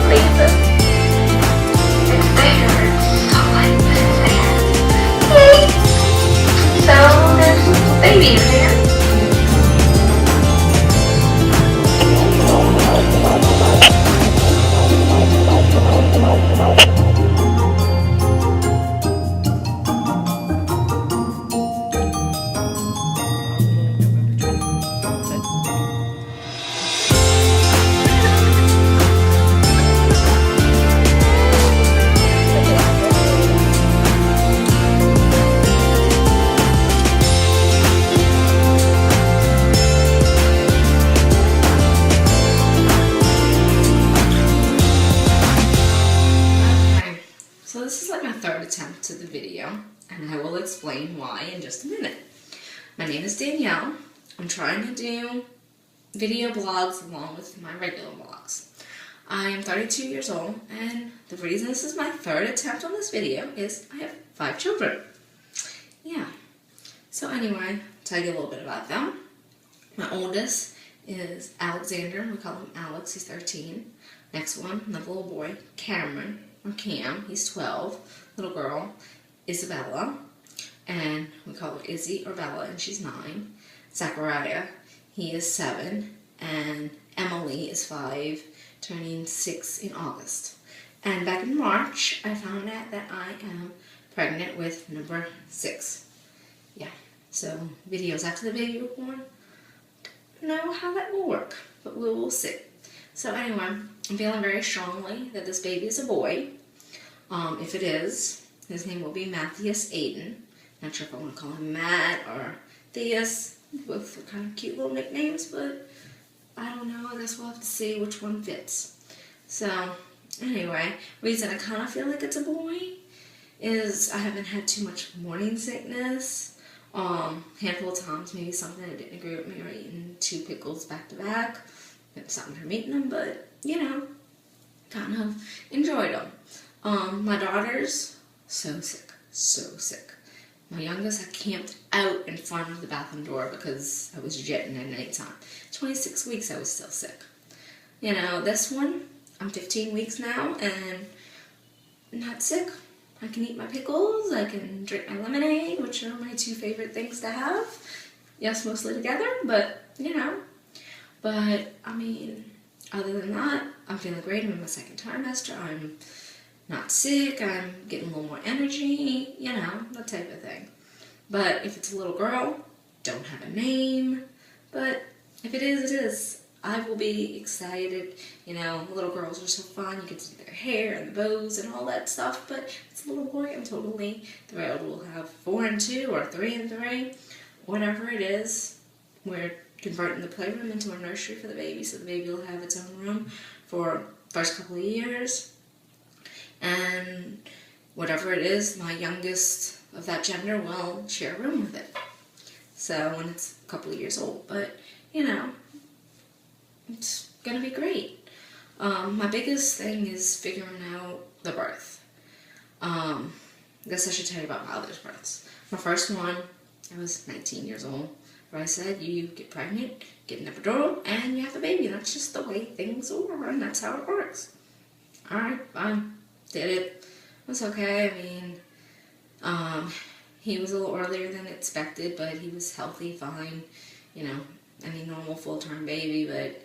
Lisa. It's there. So like it's there. Yay! So there's a baby in there. So this is like my third attempt to the video, and I will explain why in just a minute. My name is Danielle. I'm trying to do video blogs along with my regular vlogs. I am 32 years old, and the reason this is my third attempt on this video is I have 5 children. Yeah. So anyway, tell you a little bit about them. My oldest is Alexander. We call him Alex. He's 13. Next one, another little boy, Cameron. Or Cam, he's 12. Little girl, Isabella, and we call her Izzy or Bella, and she's 9. Zachariah, he is 7, and Emily is 5, turning 6 in August. And back in March, I found out that I am pregnant with number 6. Yeah, so videos after the baby was born, don't know how that will work, but we will see. So anyway, I'm feeling very strongly that this baby is a boy. If it is, his name will be Matthias Aiden. Not sure if I want to call him Matt or Theus. Both are kind of cute little nicknames, but I don't know. I guess we'll have to see which one fits. So anyway, reason I kind of feel like it's a boy is I haven't had too much morning sickness. Handful of times, maybe something that didn't agree with me, or eating 2 pickles back to back. It's something from eating them, but, you know, kind of enjoyed them. My daughters, so sick. My youngest, I camped out in front of the bathroom door because I was jetting at night time. 26 weeks, I was still sick. You know, this one, I'm 15 weeks now, and not sick. I can eat my pickles, I can drink my lemonade, which are my 2 favorite things to have. Yes, mostly together, but, you know. But, I mean, other than that, I'm feeling great. I'm in my 2nd trimester. I'm not sick. I'm getting a little more energy, you know, that type of thing. But if it's a little girl, don't have a name. But if it is, it is. I will be excited. You know, little girls are so fun. You get to see their hair and the bows and all that stuff. But if it's a little boy, I'm totally thrilled. We'll have 4 and 2 or 3 and 3, whatever it is. We're converting the playroom into a nursery for the baby, so the baby will have its own room for the first couple of years. And whatever it is, my youngest of that gender will share a room with it. So when it's a couple of years old, but you know, it's gonna be great. My biggest thing is figuring out the birth. I guess I should tell you about my other births. My first one, I was 19 years old. I said, you get pregnant, get an epidural, and you have a baby. That's just the way things are, and that's how it works. Alright, fine. Did it. It was okay. I mean, he was a little earlier than expected, but he was healthy, fine. You know, any normal full-term baby, but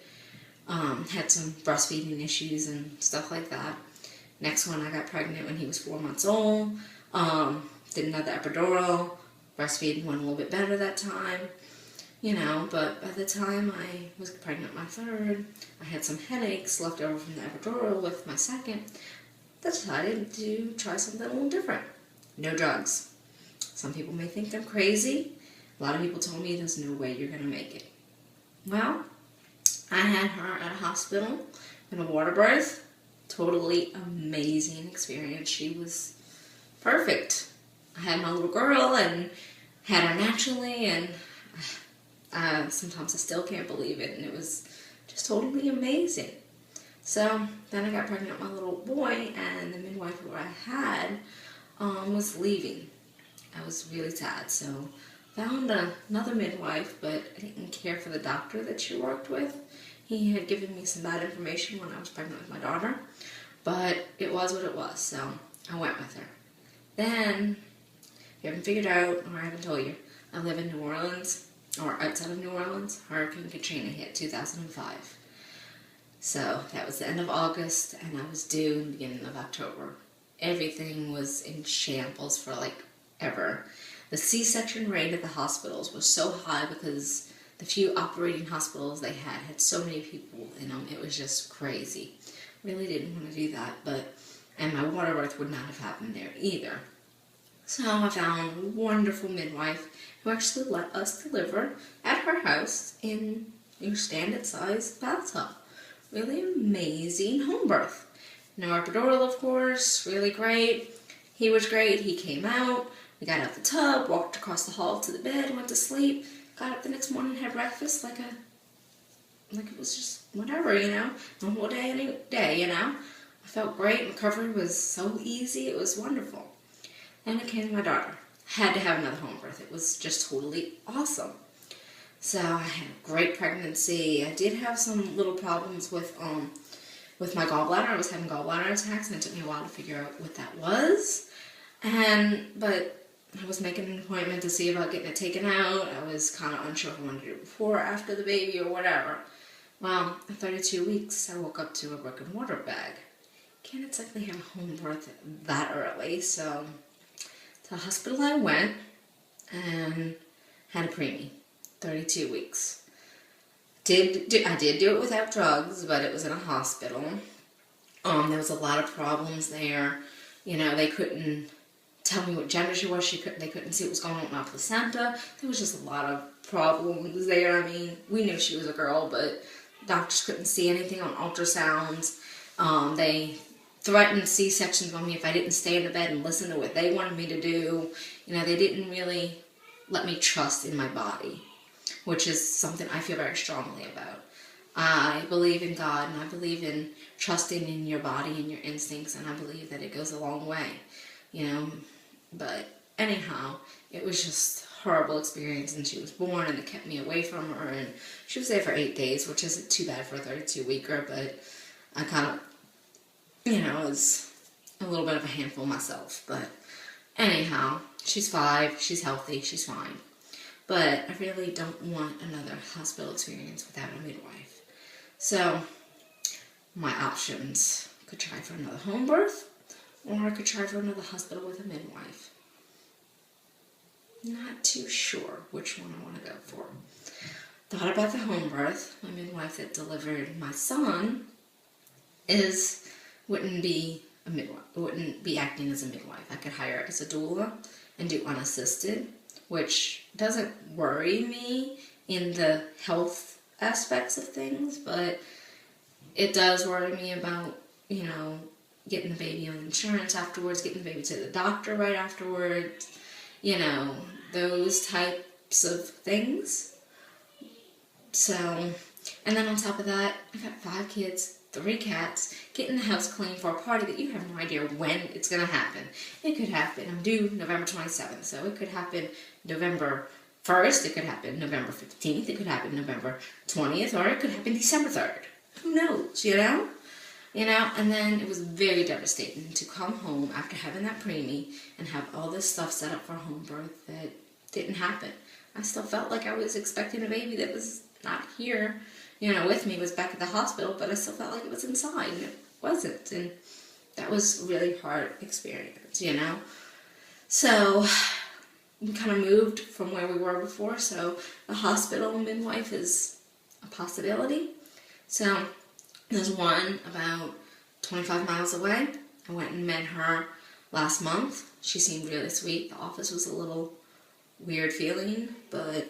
had some breastfeeding issues and stuff like that. Next one, I got pregnant when he was 4 months old. Did another epidural. Breastfeeding went a little bit better that time. You know, but by the time I was pregnant with my 3rd, I had some headaches left over from the epidural with my 2nd. I decided to try something a little different. No drugs. Some people may think I'm crazy. A lot of people told me there's no way you're going to make it. Well, I had her at a hospital in a water birth. Totally amazing experience. She was perfect. I had my little girl and had her naturally, and sometimes I still can't believe it, and it was just totally amazing. So then I got pregnant with my little boy, and the midwife who I had was leaving. I was really sad, so found another midwife, but I didn't care for the doctor that she worked with. He had given me some bad information when I was pregnant with my daughter, but it was what it was, so I went with her. Then, if you haven't figured out, or I haven't told you, I live in New Orleans, or outside of New Orleans. Hurricane Katrina hit 2005. So that was the end of August, and I was due in the beginning of October. Everything was in shambles for like ever. The C-section rate at the hospitals was so high because the few operating hospitals they had so many people in them. It was just crazy. Really didn't want to do that, and my water birth would not have happened there either. So I found a wonderful midwife who actually let us deliver at her house in your standard size bathtub. Really amazing home birth. No epidural, of course, really great. He was great. He came out. We got out the tub, walked across the hall to the bed, went to sleep, got up the next morning, had breakfast like it was just whatever, normal day, any day, I felt great. Recovery was so easy. It was wonderful. Then it came to my daughter. Had to have another home birth. It was just totally awesome. So I had a great pregnancy. I did have some little problems with my gallbladder. I was having gallbladder attacks, and it took me a while to figure out what that was. But I was making an appointment to see about getting it taken out. I was kind of unsure if I wanted to do it before or after the baby or whatever. Well, at 32 weeks, I woke up to a brick and mortar bag. Can't exactly have a home birth that early, so to the hospital I went and had a preemie, 32 weeks. I did do it without drugs, but it was in a hospital. There was a lot of problems there. They couldn't tell me what gender she was. They couldn't see what was going on with my placenta. There was just a lot of problems there. I mean, we knew she was a girl, but doctors couldn't see anything on ultrasounds. They threatened C-sections on me if I didn't stay in the bed and listen to what they wanted me to do. They didn't really let me trust in my body, which is something I feel very strongly about. I believe in God, and I believe in trusting in your body and your instincts, and I believe that it goes a long way, But anyhow, it was just a horrible experience, and she was born, and it kept me away from her, and she was there for 8 days, which isn't too bad for a 32-weeker, but I kind of, was a little bit of a handful myself. But anyhow, she's 5, she's healthy, she's fine. But I really don't want another hospital experience without a midwife. So, my options: could try for another home birth, or I could try for another hospital with a midwife. Not too sure which one I want to go for. Thought about the home birth. My midwife that delivered my son wouldn't be a midwife. Wouldn't be acting as a midwife. I could hire her as a doula and do unassisted, which doesn't worry me in the health aspects of things, but it does worry me about, getting the baby on insurance afterwards, getting the baby to the doctor right afterwards, those types of things. So, and then on top of that, I got 5 kids, 3 cats, getting the house clean for a party that you have no idea when it's going to happen. It could happen, I'm due November 27th, so it could happen November 1st, it could happen November 15th, it could happen November 20th, or it could happen December 3rd. Who knows, And then it was very devastating to come home after having that preemie and have all this stuff set up for home birth that didn't happen. I still felt like I was expecting a baby that was not here, with me, was back at the hospital, but I still felt like it was inside, and it wasn't, and that was a really hard experience, So, we kind of moved from where we were before, so the hospital midwife is a possibility. So, there's one about 25 miles away. I went and met her last month. She seemed really sweet. The office was a little weird feeling, but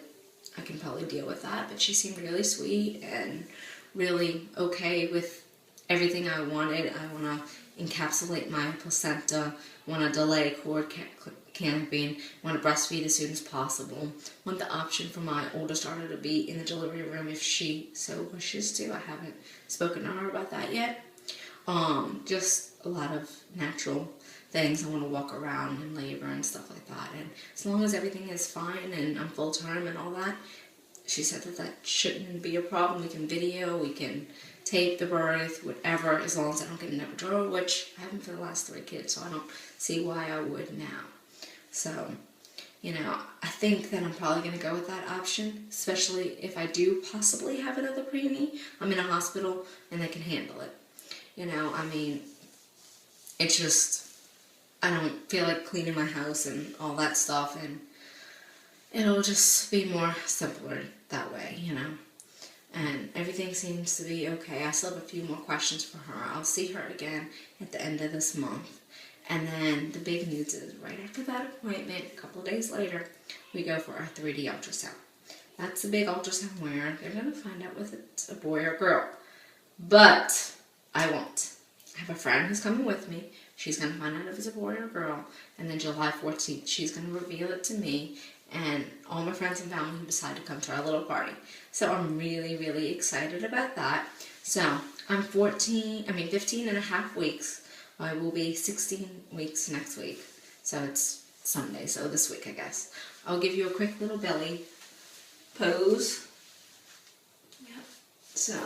I can probably deal with that. But she seemed really sweet and really okay with everything I wanted. I want to encapsulate my placenta, want to delay cord clamping, want to breastfeed as soon as possible, want the option for my oldest daughter to be in the delivery room if she so wishes to. I haven't spoken to her about that yet. Just a lot of natural things. I want to walk around in labor and stuff like that. And as long as everything is fine and I'm full-term and all that, she said that shouldn't be a problem. We can video, we can tape the birth, whatever, as long as I don't get an epidural, which I haven't for the last 3 kids, so I don't see why I would now. So, you know, I think that I'm probably going to go with that option, especially if I do possibly have another preemie. I'm in a hospital and they can handle it. You know, I mean, it's just, I don't feel like cleaning my house and all that stuff, and it'll just be more simpler that way, you know. And everything seems to be okay. I still have a few more questions for her. I'll see her again at the end of this month. And then the big news is right after that appointment, a couple of days later, we go for our 3D ultrasound. That's the big ultrasound where they're going to find out whether it's a boy or girl. But I won't. I have a friend who's coming with me. She's going to find out if it's a boy or a girl. And then July 14th, she's going to reveal it to me and all my friends and family who decide to come to our little party. So I'm really, really excited about that. So I'm 15 and a half weeks. I will be 16 weeks next week. So it's Sunday, so this week I guess. I'll give you a quick little belly pose. Yep. So,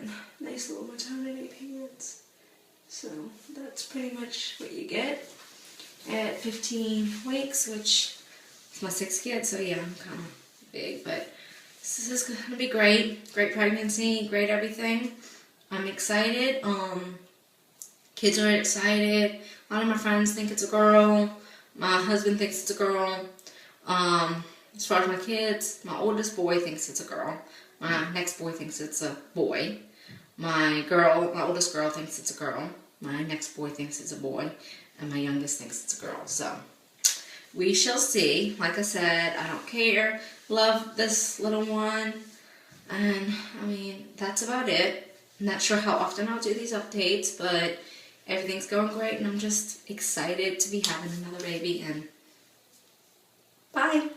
and nice little maternity pants. So that's pretty much what you get at 15 weeks, which is my 6th kid, so yeah, I'm kind of big, but this is going to be great. Great pregnancy, great everything. I'm excited. Kids are excited. A lot of my friends think it's a girl. My husband thinks it's a girl. As far as my kids, my oldest boy thinks it's a girl. My next boy thinks it's a boy. My oldest girl thinks it's a girl. My next boy thinks it's a boy. And my youngest thinks it's a girl. So we shall see. Like I said, I don't care. Love this little one. And I mean, that's about it. I'm not sure how often I'll do these updates, but everything's going great and I'm just excited to be having another baby. And bye.